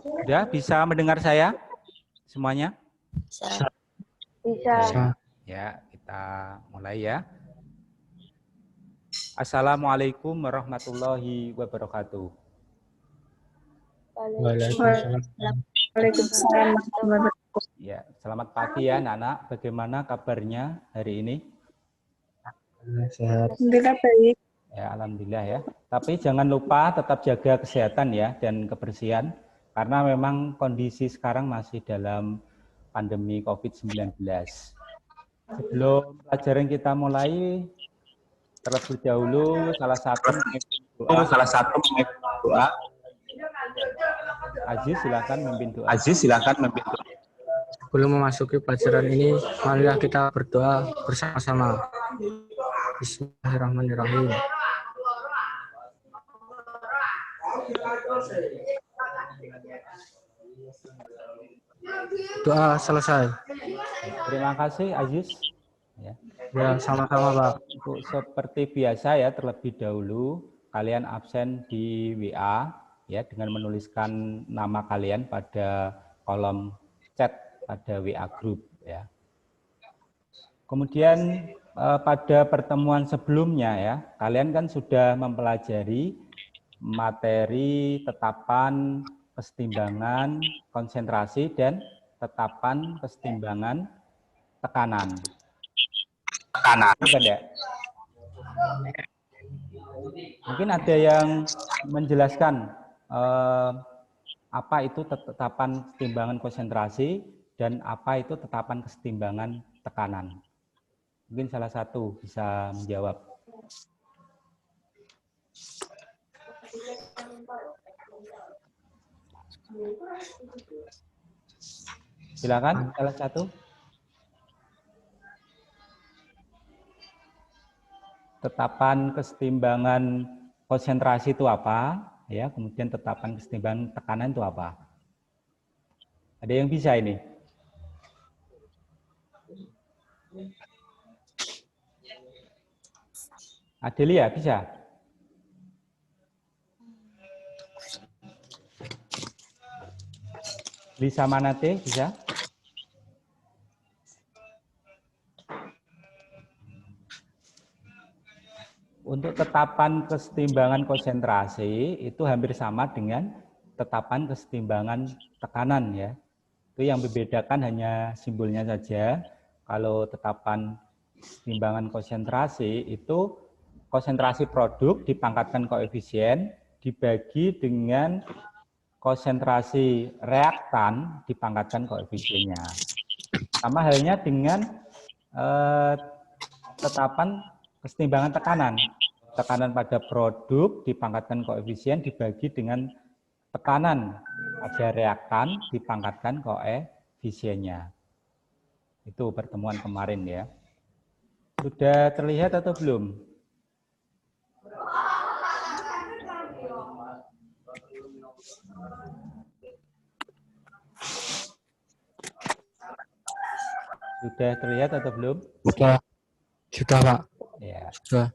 Sudah bisa mendengar saya semuanya? Bisa. Bisa. Ya, kita mulai ya. Assalamualaikum warahmatullahi wabarakatuh. Waalaikumsalam. Ya, selamat pagi ya, Nana. Bagaimana kabarnya hari ini? Sehat. Alhamdulillah baik. Ya, alhamdulillah ya. Tapi jangan lupa tetap jaga kesehatan ya dan kebersihan karena memang kondisi sekarang masih dalam pandemi COVID-19. Sebelum pelajaran kita mulai, terlebih dahulu salah satu memimpin doa. Aziz silakan memimpin doa. Sebelum memasuki pelajaran ini, marilah kita berdoa bersama-sama. Bismillahirrahmanirrahim. Doa selesai. Terima kasih Aziz. Ya, sama-sama Pak. Seperti biasa ya, terlebih dahulu kalian absen di WA ya dengan menuliskan nama kalian pada kolom chat pada WA group ya. Kemudian pada pertemuan sebelumnya ya, kalian kan sudah mempelajari materi tetapan kesetimbangan konsentrasi dan tetapan kesetimbangan tekanan. Bukan ya? Mungkin ada yang menjelaskan apa itu tetapan kesetimbangan konsentrasi dan apa itu tetapan kesetimbangan tekanan. Mungkin salah satu bisa menjawab. Silakan salah satu. Tetapan kesetimbangan konsentrasi itu apa? Ya, kemudian tetapan kesetimbangan tekanan itu apa? Ada yang bisa ini? Adelia bisa? Lisa Manate bisa? Untuk tetapan kesetimbangan konsentrasi itu hampir sama dengan tetapan kesetimbangan tekanan ya. Itu yang membedakan hanya simbolnya saja. Kalau tetapan kesetimbangan konsentrasi itu konsentrasi produk dipangkatkan koefisien dibagi dengan konsentrasi reaktan dipangkatkan koefisiennya. Sama halnya dengan tetapan kesetimbangan tekanan. Tekanan pada produk dipangkatkan koefisien dibagi dengan tekanan pada reaktan dipangkatkan koefisiennya. Itu pertemuan kemarin ya. Sudah terlihat atau belum? Sudah terlihat atau belum? Sudah Pak. Ya. Sudah.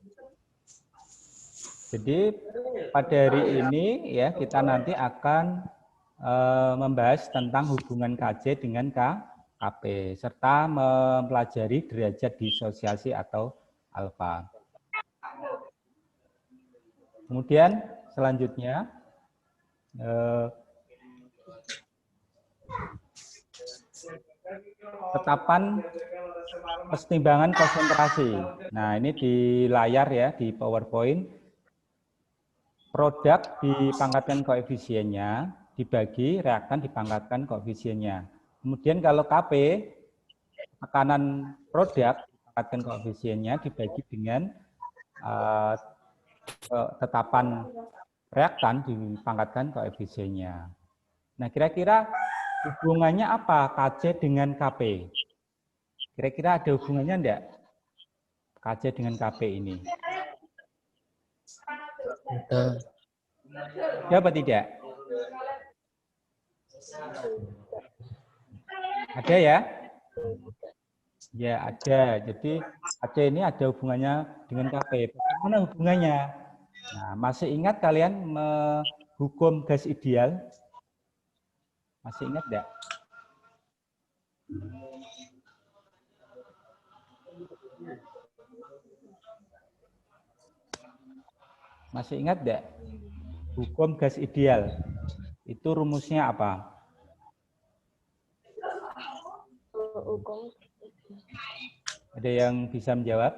Jadi pada hari ini ya kita nanti akan membahas tentang hubungan KJ dengan KP serta mempelajari derajat disosiasi atau alfa. Kemudian selanjutnya tetapan kesetimbangan konsentrasi. Nah, ini di layar ya, di PowerPoint. Produk dipangkatkan koefisiennya, dibagi reaktan dipangkatkan koefisiennya. Kemudian kalau KP, tekanan produk dipangkatkan koefisiennya dibagi dengan tetapan reaktan dipangkatkan koefisiennya. Nah, kira-kira hubungannya apa KC dengan KP? Kira-kira ada hubungannya enggak? KC dengan KP ini? Ada apa tidak? Ada ya? Ya, ada. Jadi KC ini ada hubungannya dengan KP. Bagaimana hubungannya? Nah, masih ingat kalian hukum gas ideal? Masih ingat enggak? Masih ingat enggak? Hukum gas ideal. Itu rumusnya apa? Hukum. Ada yang bisa menjawab?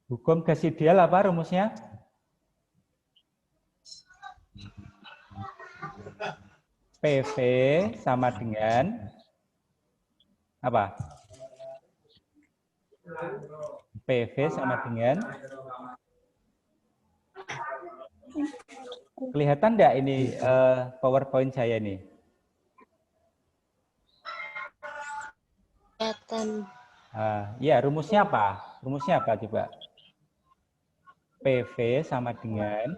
Hukum gas ideal apa rumusnya? PV sama dengan apa? PV sama dengan kelihatan enggak ini PowerPoint saya ini? Kelihatan. Ya, rumusnya apa? Rumusnya apa coba? PV sama dengan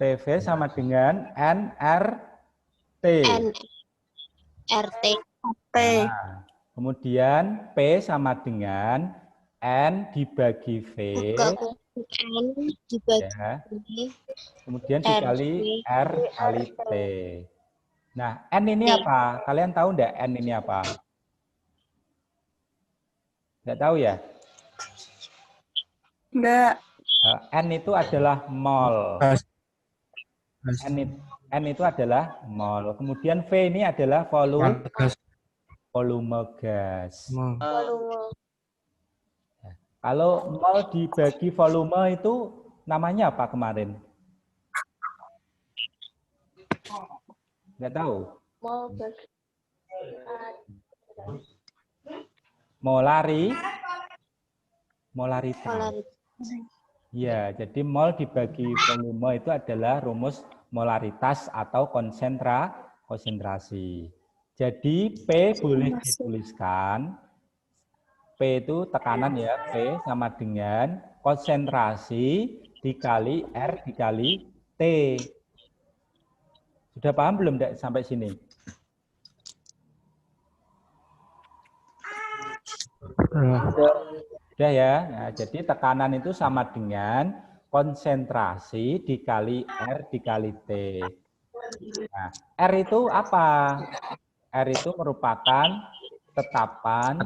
PV sama dengan NRT. NRT. Nah, kemudian P sama dengan N dibagi V. N dibagi Ya. Kemudian dikali R kali T. Nah, N ini apa? Kalian tahu enggak N ini apa? Enggak tahu ya? Enggak. N itu adalah mol. N itu adalah mol. Kemudian V ini adalah volume gas. Kalau mol dibagi volume itu namanya apa kemarin? Enggak tahu. Molaritas. Ya, jadi mol dibagi volume itu adalah rumus molaritas atau konsentrasi. Jadi P boleh dituliskan, P itu tekanan ya, P sama dengan konsentrasi dikali R dikali T. Sudah paham belum sampai sini? Sudah ya. Nah, jadi tekanan itu sama dengan konsentrasi dikali R dikali T. Nah, R itu apa? R itu merupakan tetapan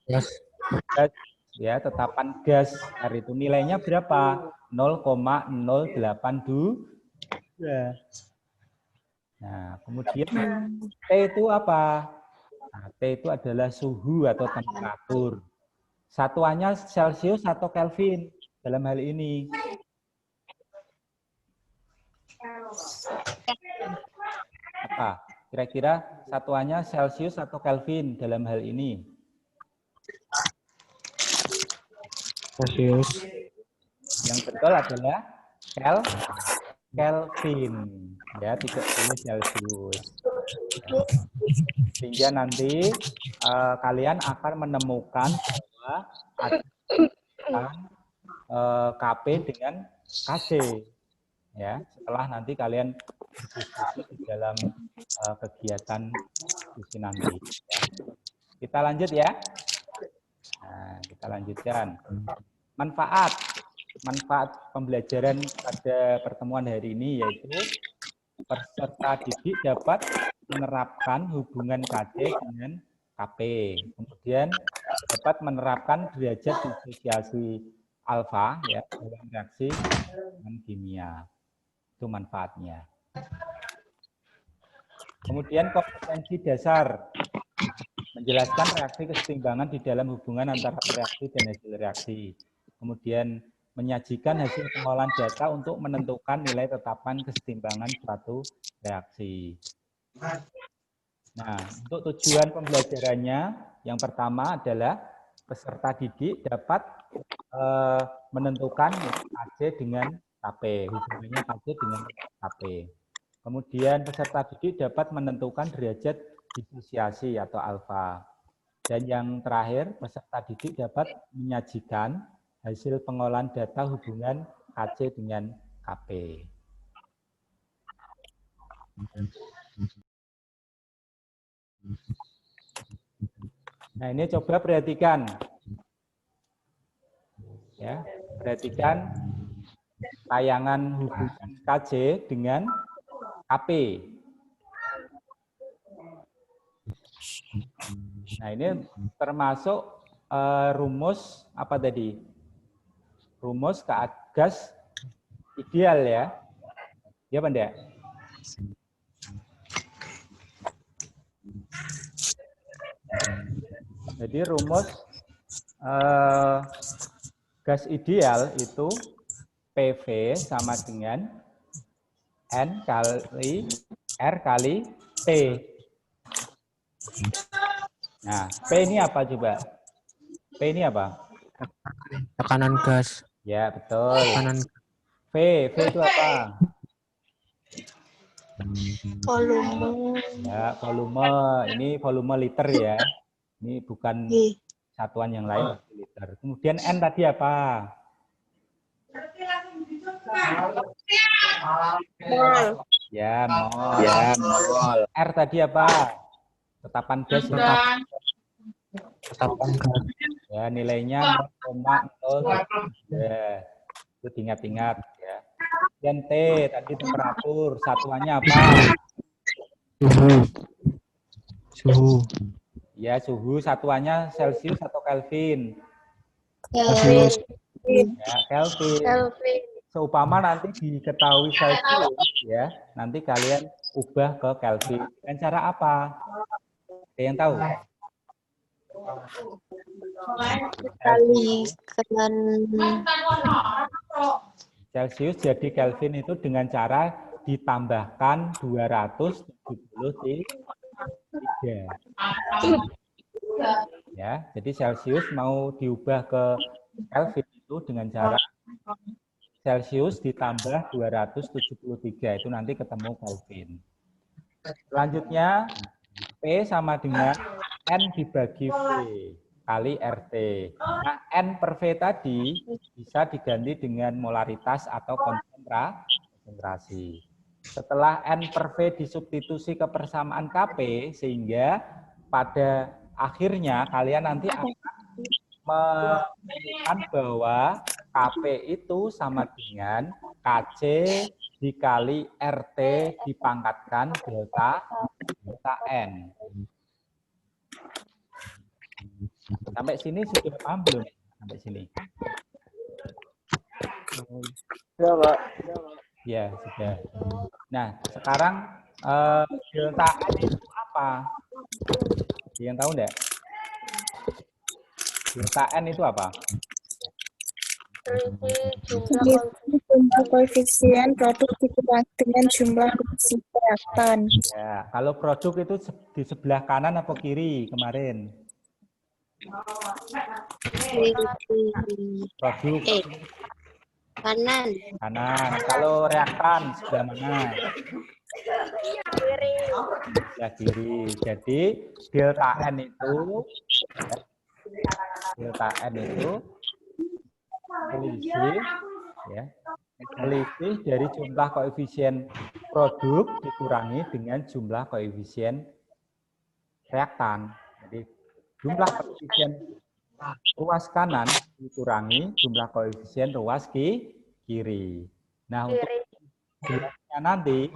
gas. Ya, tetapan gas. R itu nilainya berapa? 0,082. Nah, kemudian T itu apa? Nah, T itu adalah suhu atau temperatur. Satuannya Celcius atau Kelvin dalam hal ini? Apa? Kira-kira satuannya Celcius atau Kelvin dalam hal ini? Celcius. Yang betul adalah Kelvin. Ya, tidak boleh Celcius. Sehingga nanti kalian akan menemukan bahwa ada KP dengan KC. Ya, setelah nanti kalian berdiskusi di dalam kegiatan diskusi nanti. Ya. Kita lanjut ya. Nah, kita lanjutkan. Manfaat pembelajaran pada pertemuan hari ini yaitu peserta didik dapat menerapkan hubungan KC dengan KP. Kemudian dapat menerapkan derajat disosiasi alfa ya dalam reaksi dengan kimia. Itu manfaatnya. Kemudian kompetensi dasar menjelaskan reaksi kesetimbangan di dalam hubungan antara reaksi dan hasil reaksi. Kemudian menyajikan hasil pengolahan data untuk menentukan nilai tetapan kesetimbangan suatu reaksi. Nah, untuk tujuan pembelajarannya, yang pertama adalah peserta didik dapat menentukan KC dengan KP, hubungannya KC dengan KP. Kemudian peserta didik dapat menentukan derajat disosiasi atau alfa. Dan yang terakhir, peserta didik dapat menyajikan hasil pengolahan data hubungan KC dengan KP. Nah, ini coba perhatikan. Ya, perhatikan tayangan hubungan KC dengan KP. Nah, ini termasuk rumus apa tadi? Rumus gas ideal ya. Ya, Pak Ndak? Jadi rumus gas ideal itu PV sama dengan N kali R kali T. Nah, P ini apa coba? P ini apa? Tekanan gas. Ya, betul. Tekanan V itu apa? Volume. Ya, volume. Ini volume liter ya. Ini bukan satuan yang lain, liter. Kemudian N tadi apa? Mol. Ya, mol. Ya, mol. R tadi apa? Tetapan gas. tekanan gas. Ya, nilainya 0,0. Ya, itu diingat-ingat ya. Dan T tadi temperatur, satuannya apa? Suhu. Ya, suhu satuannya Celsius atau Kelvin? Kelvin. Ya, Kelvin. Seumpama nanti diketahui Celsius ya, nanti kalian ubah ke Kelvin. Dengan cara apa? Ada yang tahu? Kalikan Celsius jadi Kelvin itu dengan cara ditambahkan 273. Ya, jadi Celsius mau diubah ke Kelvin itu dengan cara Celsius ditambah 273, itu nanti ketemu Kelvin. Selanjutnya P sama dengan N dibagi V kali RT. Nah, N per V tadi bisa diganti dengan molaritas atau konsentrasi. Setelah N per V disubstitusi ke persamaan KP, sehingga pada akhirnya kalian nanti akan menemukan bahwa KP itu sama dengan KC dikali RT dipangkatkan delta N. Sampai sini sudah paham belum? Sampai sini. Ya, Pak. Ya, sudah. Nah, sekarang delta N itu apa? Yang tahu enggak? Delta N itu apa? Jumlah koefisien produk dikurangi dengan jumlah koefisien reaktan. Ya, kalau produk itu di sebelah kanan atau kiri kemarin? Produk kanan. kanan. Kalau reaktan sebelah mana? Kiri. Sebelah kiri. Jadi delta N itu selisih ya. Selisih dari jumlah koefisien produk dikurangi dengan jumlah koefisien reaktan. Jadi jumlah koefisien ruas kanan dikurangi jumlah koefisien ruas kiri. Nah, untuk jelasnya nanti,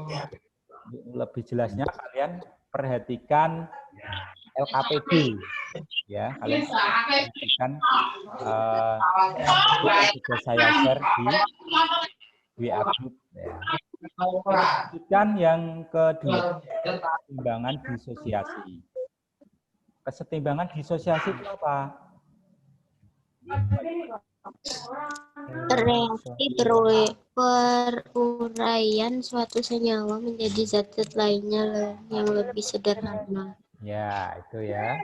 lebih jelasnya kalian perhatikan LKPD. Ya, kalian perhatikan sudah saya share di WA group. Ya. Lanjutkan yang kedua, kesetimbangan disosiasi. Kesetimbangan disosiasi itu apa? Reaksi peruraian suatu senyawa menjadi zat-zat lainnya yang lebih sederhana. Ya, itu ya.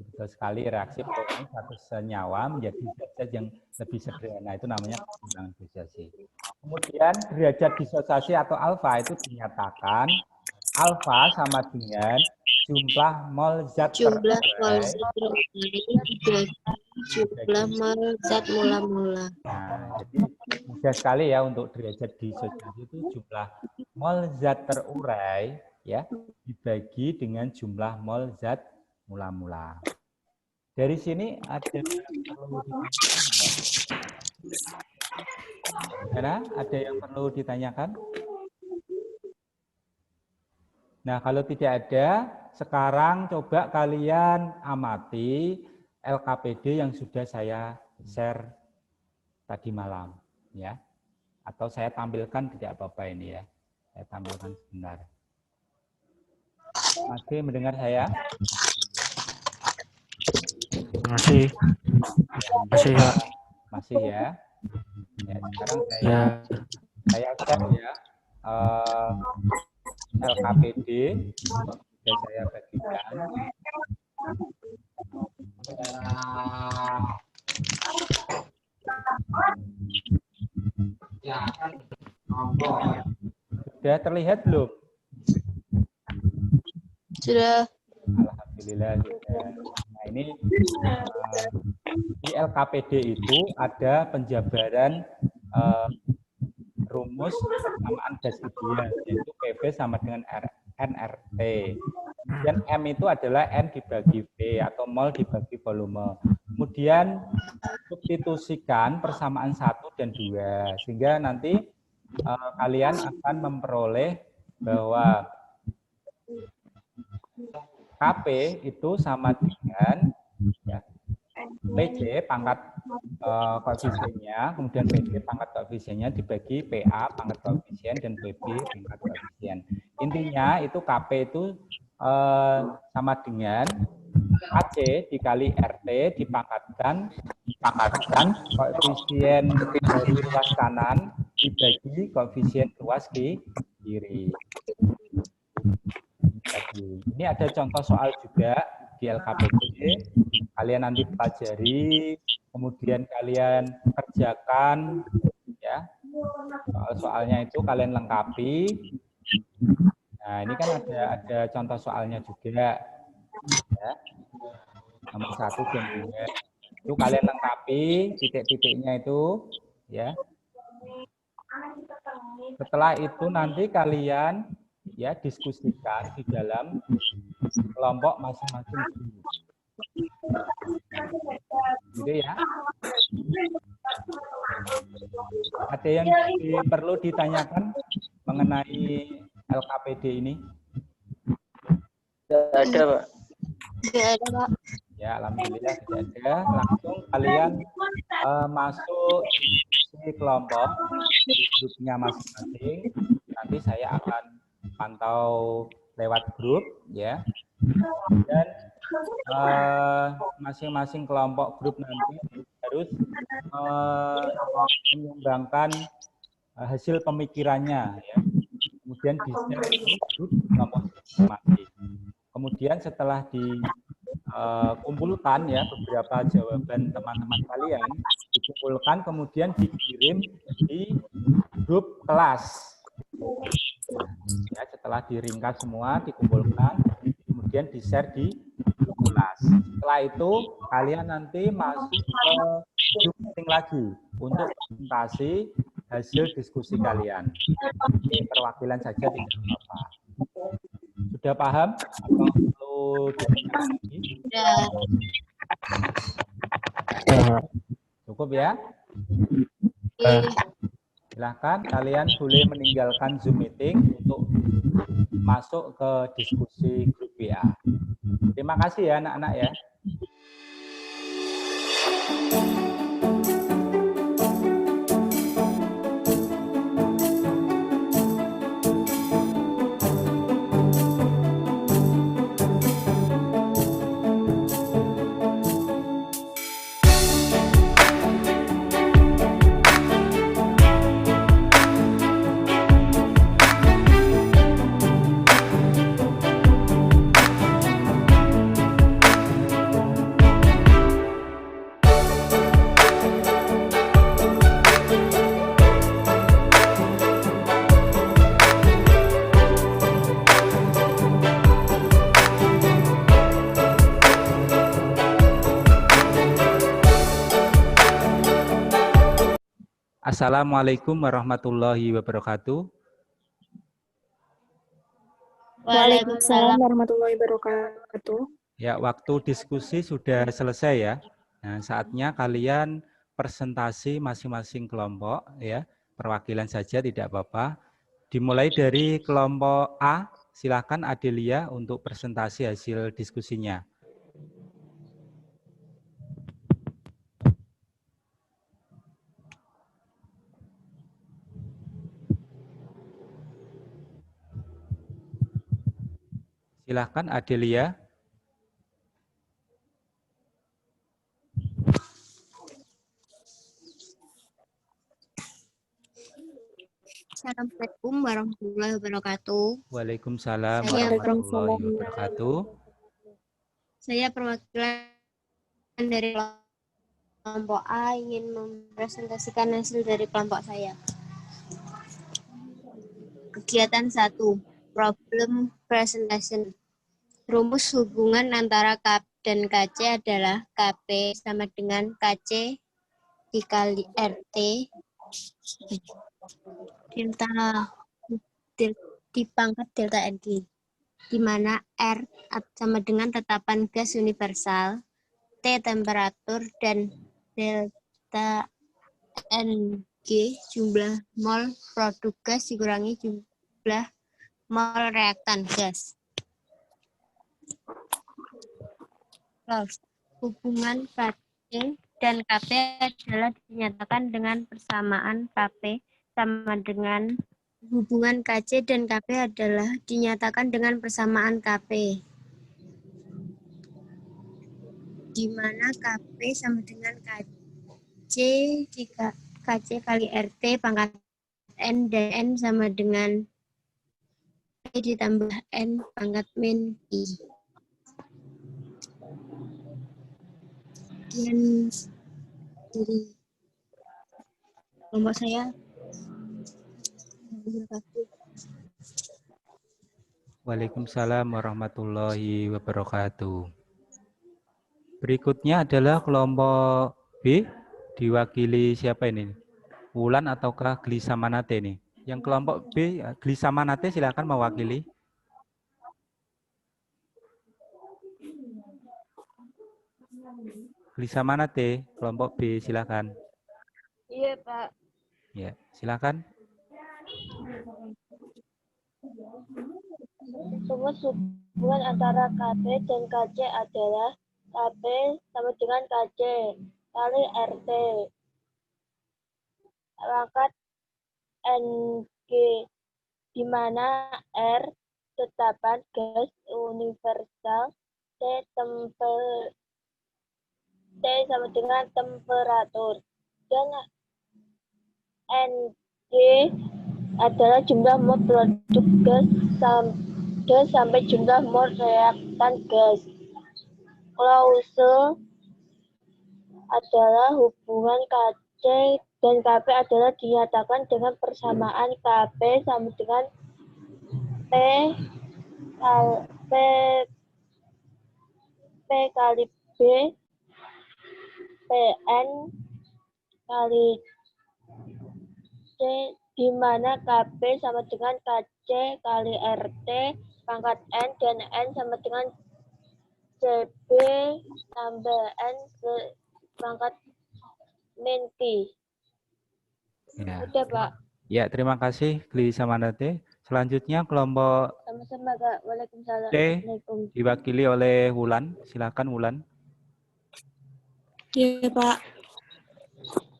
Betul sekali, reaksi peruraian suatu senyawa menjadi zat-zat yang lebih sederhana. Itu namanya kesetimbangan disosiasi. Kemudian derajat disosiasi atau alfa itu dinyatakan alfa sama dengan jumlah mol zat Jumlah mol terurai. zat terurai dibagi jumlah mol zat mula-mula. Nah, jadi mudah sekali ya untuk derajat disosiasi itu jumlah mol zat terurai ya dibagi dengan jumlah mol zat mula-mula. Dari sini ada yang perlu ditanyakan? Ada yang perlu ditanyakan? Nah, kalau tidak ada, sekarang coba kalian amati LKPD yang sudah saya share tadi malam, ya. Atau saya tampilkan, tidak apa-apa ini ya. Saya tampilkan sebentar. Masih mendengar saya? Masih ya. Masih ya. Ya, sekarang saya share ya. LKPD sudah saya bagikan. Sudah terlihat belum? Sudah. Alhamdulillah sudah. Nah ini di LKPD itu ada penjabaran rumus persamaan gas ideal, yaitu PV sama dengan nRT. Dan M itu adalah N dibagi V atau mol dibagi volume. Kemudian substitusikan persamaan 1 dan 2, sehingga nanti kalian akan memperoleh bahwa Kp itu sama dengan ya, PJ pangkat koefisiennya, kemudian PD pangkat koefisiennya dibagi PA pangkat koefisien dan PB pangkat koefisien. Intinya itu Kp itu sama dengan AC dikali RT dipangkatkan koefisien dari ruas kanan dibagi koefisien ruas kiri. Ini ada contoh soal juga di LKPD. Kalian nanti pelajari, kemudian kalian kerjakan, ya. Soal-soalnya itu kalian lengkapi. Nah, ini kan ada contoh soalnya juga, ya. Nomor 1 dan 2. Itu kalian lengkapi titik-titiknya itu, ya. Setelah itu nanti kalian ya diskusikan di dalam kelompok masing-masing. Gitu ya. Ada yang perlu ditanyakan mengenai LKPD ini? Tidak ada, Pak. Tidak ada, Pak. Ya, alhamdulillah tidak ada. Langsung kalian masuk di kelompok di grupnya masing-masing. Nanti saya akan pantau lewat grup, ya. Dan masing-masing kelompok grup nanti harus menyumbangkan hasil pemikirannya, ya. Kemudian di-share di grup kelompok masing-masing. Kemudian setelah dikumpulkan ya beberapa jawaban teman-teman kalian dikumpulkan, kemudian dikirim di grup kelas. Ya, setelah diringkas semua, dikumpulkan, kemudian di-share di grup kelas. Setelah itu, kalian nanti masuk ke grup meeting lagi untuk presentasi hasil diskusi kalian. Ini perwakilan saja, tidak apa-apa. Sudah paham? Atau perlu ditanyakan lagi? Cukup ya? Silahkan kalian boleh meninggalkan Zoom meeting untuk masuk ke diskusi grup WA. Terima kasih ya anak-anak ya. Assalamualaikum warahmatullahi wabarakatuh. Waalaikumsalam warahmatullahi wabarakatuh. Ya, waktu diskusi sudah selesai ya. Nah, saatnya kalian presentasi masing-masing kelompok ya. Perwakilan saja tidak apa-apa. Dimulai dari kelompok A, silakan Adelia untuk presentasi hasil diskusinya. Silakan Adelia. Assalamualaikum warahmatullahi wabarakatuh. Waalaikumsalam Saya warahmatullahi wabarakatuh. Saya perwakilan dari kelompok A ingin mempresentasikan hasil dari kelompok saya. Kegiatan 1. Problem presentation. Rumus hubungan antara KAP dan KC adalah KP sama dengan KC dikali RT di pangkat delta NG, di mana R sama dengan tetapan gas universal, T temperatur, dan delta NG jumlah mol produk gas dikurangi jumlah mol reaktan gas. Hubungan KC dan KP adalah dinyatakan dengan persamaan KP sama dengan hubungan KC dan KP adalah dinyatakan dengan persamaan KP, di mana KP sama dengan KC jika KC kali RT pangkat N dan N sama dengan P ditambah N pangkat min I. Kemudian dari kelompok saya. Waalaikumsalam warahmatullahi wabarakatuh. Berikutnya adalah kelompok B, diwakili siapa ini? Wulan ataukah Glisa Manate nih? Yang kelompok B, Glisa Manate silakan mewakili. Glisa Manate, kelompok B silakan. Iya, Pak. Ya, silakan. Rumus hubungan antara KP dan KC adalah KP sama dengan KC kali RT pangkat NG, di mana R tetapan gas universal, T sama dengan temperatur, dan NG adalah jumlah mol produk gas sampai jumlah mol reaktan gas. Klause adalah hubungan KC dan KP adalah dinyatakan dengan persamaan KP sama dengan P kali B PN kali C, di mana KP sama dengan KC kali RT pangkat N dan N sama dengan CB tambah N ke pangkat min T. Ya. Udah, Pak. Ya, terima kasih Glisa Manate. Selanjutnya kelompok Sama-sama, Kak. Waalaikumsalam. C diwakili oleh Wulan. Silakan Wulan. Iya, Pak.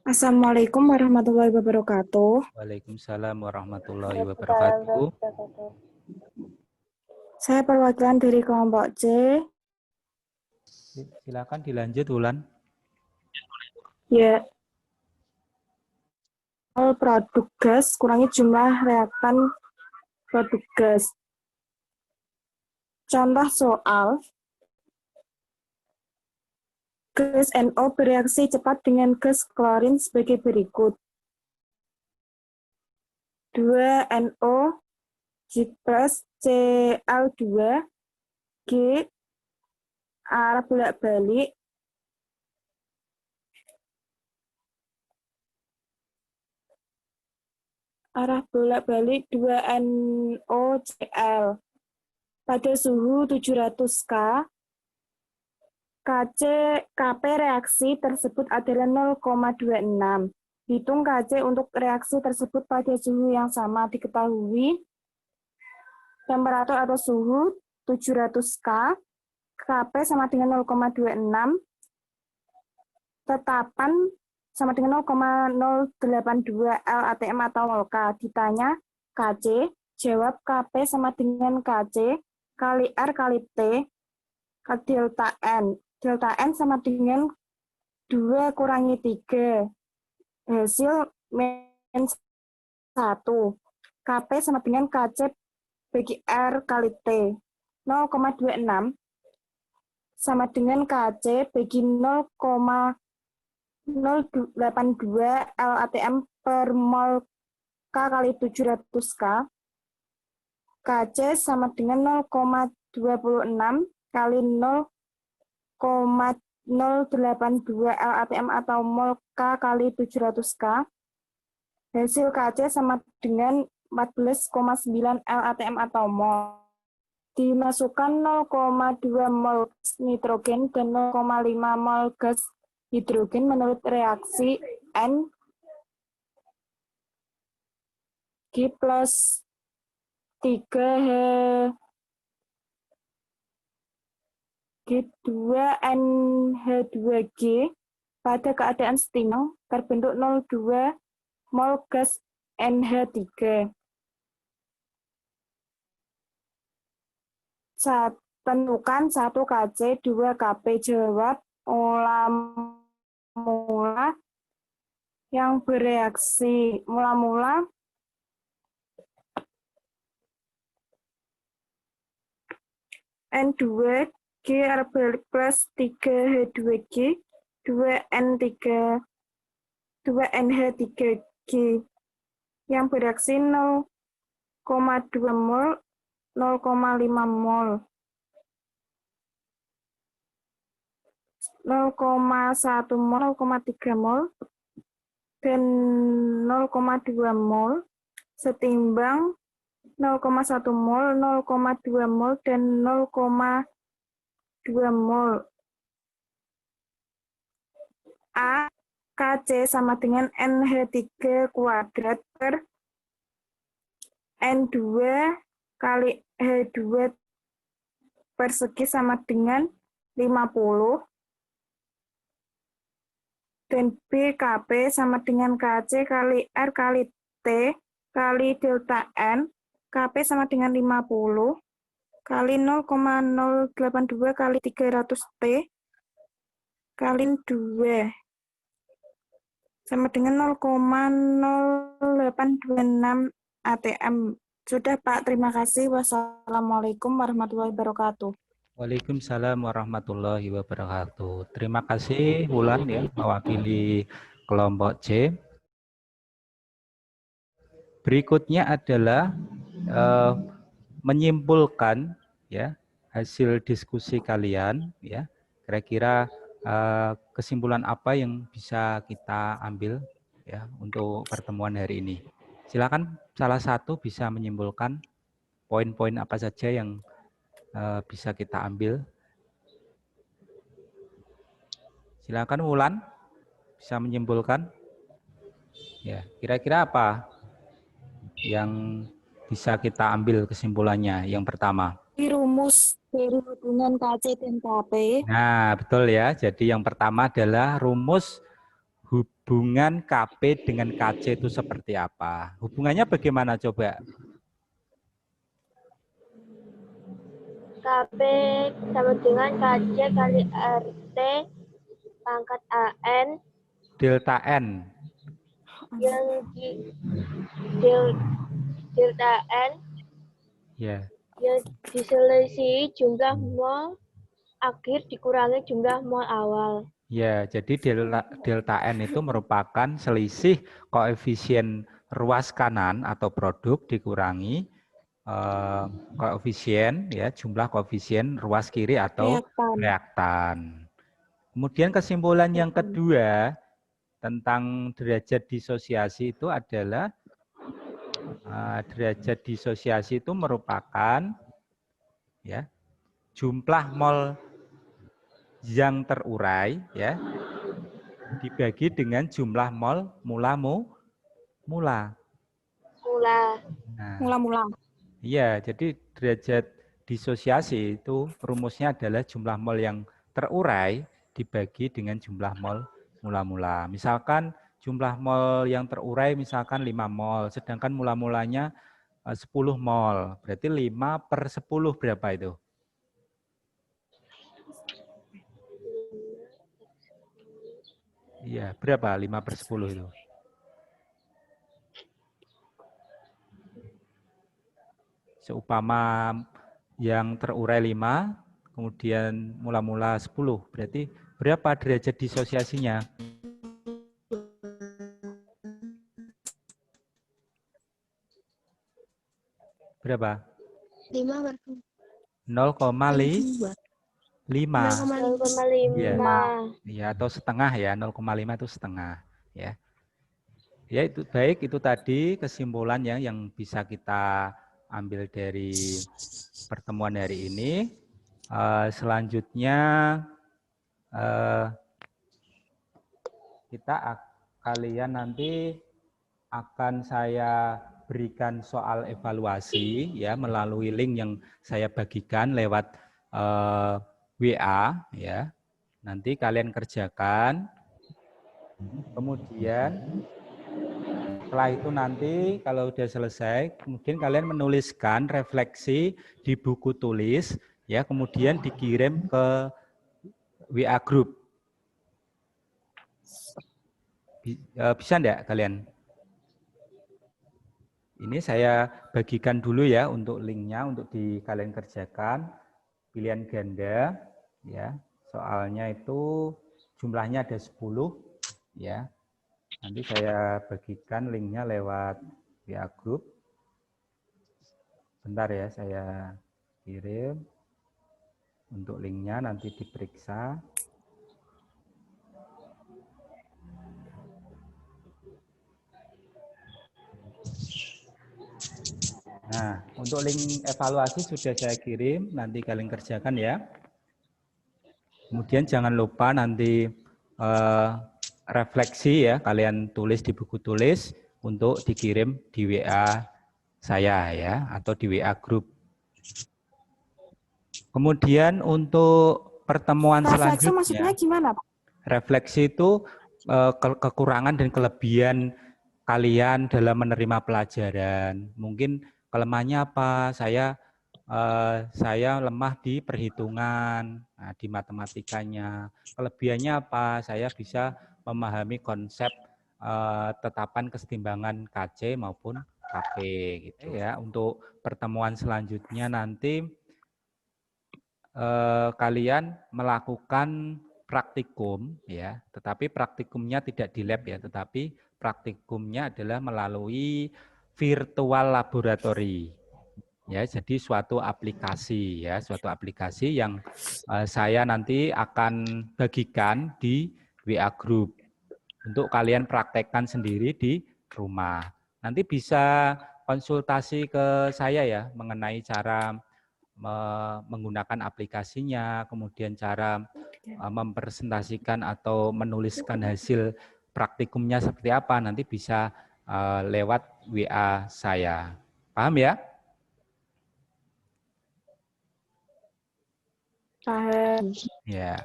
Assalamualaikum warahmatullahi wabarakatuh. Waalaikumsalam warahmatullahi wabarakatuh. Saya perwakilan dari kelompok C. Silakan dilanjut Wulan. Ya. Mol produk gas kurangi jumlah reaktan produk gas. Contoh soal. Gas NO bereaksi cepat dengan gas klorin sebagai berikut. 2NO G plus Cl2 G arah bolak-balik arah bolak-balik 2NOCl. Pada suhu 700 K, KP reaksi tersebut adalah 0,26. Hitung KC untuk reaksi tersebut pada suhu yang sama. Diketahui temperatur atau suhu 700 K, KP sama dengan 0,26, tetapan sama dengan 0,082 LATM atau mol K. Ditanya KC, jawab KP sama dengan KC kali R kali T ke delta N. Delta N sama dengan 2 kurangi 3. Hasil min 1. KP sama dengan KC bagi R kali T. 0,26 sama dengan KC bagi 0,082 LATM per mol K kali 700 K. KC sama dengan 0,26 kali 0,082 LATM atau mol K kali 700 K. Hasil KC sama dengan 14,9 LATM atau mol. Dimasukkan 0,2 mol nitrogen dan 0,5 mol gas hidrogen menurut reaksi N G plus 3H G2NH2G pada keadaan setimbang terbentuk 0,2 mol gas NH3. Temukan 1 KC, 2 KP. Jawab mula-mula yang bereaksi. Mula-mula N2G balik plus 3H2G 2NH3G yang bereaksi 0,2 mol, 0,5 mol, 0,1 mol, 0,3 mol, dan 0,2 mol setimbang 0,1 mol, 0,2 mol, dan 0,2 mol. A, KC sama dengan NH3 kuadrat per N2 kali H2 persegi sama dengan 50. Dan B, KP sama dengan KC kali R kali T kali delta N. KP sama dengan 50 kali 0,082 kali 300 T kali 2 sama dengan 0,0826 ATM. Sudah Pak, terima kasih. Wassalamualaikum warahmatullahi wabarakatuh. Waalaikumsalam warahmatullahi wabarakatuh. Terima kasih Wulan ya mewakili kelompok C. Berikutnya adalah menyimpulkan ya hasil diskusi kalian ya. Kira-kira kesimpulan apa yang bisa kita ambil ya untuk pertemuan hari ini. Silakan salah satu bisa menyimpulkan poin-poin apa saja yang bisa kita ambil. Silakan Wulan bisa menyimpulkan. Ya, kira-kira apa yang bisa kita ambil kesimpulannya? Yang pertama. Rumus dari hubungan KC dan KP. Nah, betul ya. Jadi yang pertama adalah rumus hubungan KP dengan KC itu seperti apa? Hubungannya bagaimana coba? KP sama dengan KC kali RT pangkat AN Delta N. yang delta N Ya. yang diselisih jumlah mol akhir dikurangi jumlah mol awal. Ya, jadi delta N itu merupakan selisih koefisien ruas kanan atau produk dikurangi koefisien ya jumlah koefisien ruas kiri atau reaktan. Kemudian kesimpulan yang kedua tentang derajat disosiasi itu adalah derajat disosiasi itu merupakan ya jumlah mol yang terurai ya dibagi dengan jumlah mol mula. Nah, Mula-mula. iya, jadi derajat disosiasi itu rumusnya adalah jumlah mol yang terurai dibagi dengan jumlah mol mula-mula. Misalkan jumlah mol yang terurai misalkan 5 mol, sedangkan mula-mulanya 10 mol. Berarti 5/10 berapa itu? Iya, berapa 5/10 itu? Seumpama yang terurai 5, kemudian mula-mula 10. Berarti berapa derajat disosiasinya? Berapa? 0,5. 0,5. Ya, atau setengah ya, 0,5 itu setengah ya. Ya itu baik, itu tadi kesimpulannya yang bisa kita ambil dari pertemuan hari ini. Selanjutnya kalian nanti akan saya berikan soal evaluasi ya melalui link yang saya bagikan lewat WA ya. Nanti kalian kerjakan. Kemudian setelah itu nanti kalau sudah selesai, kemudian kalian menuliskan refleksi di buku tulis ya, kemudian dikirim ke WA group. Bisa enggak kalian? Ini saya bagikan dulu ya untuk linknya untuk kalian kerjakan. Pilihan ganda ya. Soalnya itu jumlahnya ada 10 ya. Nanti saya bagikan linknya lewat WA group. Bentar ya, saya kirim. Untuk linknya nanti diperiksa. Nah, untuk link evaluasi sudah saya kirim, nanti kalian kerjakan ya. Kemudian jangan lupa nanti refleksi ya, kalian tulis di buku tulis untuk dikirim di WA saya ya, atau di WA group. Kemudian untuk pertemuan Refleksi selanjutnya. maksudnya gimana, Pak? Refleksi itu kekurangan dan kelebihan kalian dalam menerima pelajaran. Mungkin kelemahannya apa? Saya lemah di perhitungan, di matematikanya. Kelebihannya apa? Saya bisa memahami konsep tetapan kesetimbangan KC maupun KP gitu ya. Untuk pertemuan selanjutnya nanti kalian melakukan praktikum ya, tetapi praktikumnya tidak di lab ya, tetapi praktikumnya adalah melalui virtual laboratory. Ya, jadi suatu aplikasi ya, suatu aplikasi yang saya nanti akan bagikan di WA group untuk kalian praktekkan sendiri di rumah. Nanti bisa konsultasi ke saya ya mengenai cara menggunakan aplikasinya, kemudian cara mempresentasikan atau menuliskan hasil praktikumnya seperti apa, nanti bisa lewat WA saya. Paham ya? Paham. Ya.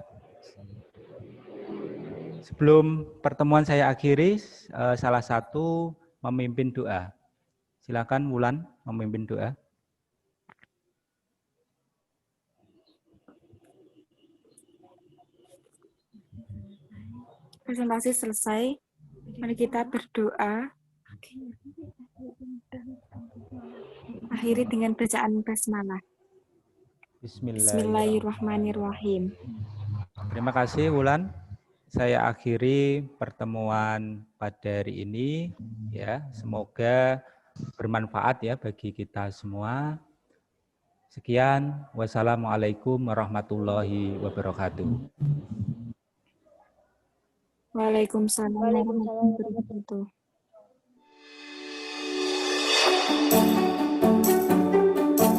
Sebelum pertemuan saya akhiri, salah satu memimpin doa. Silakan Wulan memimpin doa. Presentasi selesai. Mari kita berdoa. Akhiri dengan bacaan basmalah. Bismillahirrahmanirrahim. Terima kasih Wulan. Saya akhiri pertemuan pada hari ini ya. Semoga bermanfaat ya bagi kita semua. Sekian. Wassalamualaikum warahmatullahi wabarakatuh. Waalaikumsalam warahmatullahi wabarakatuh.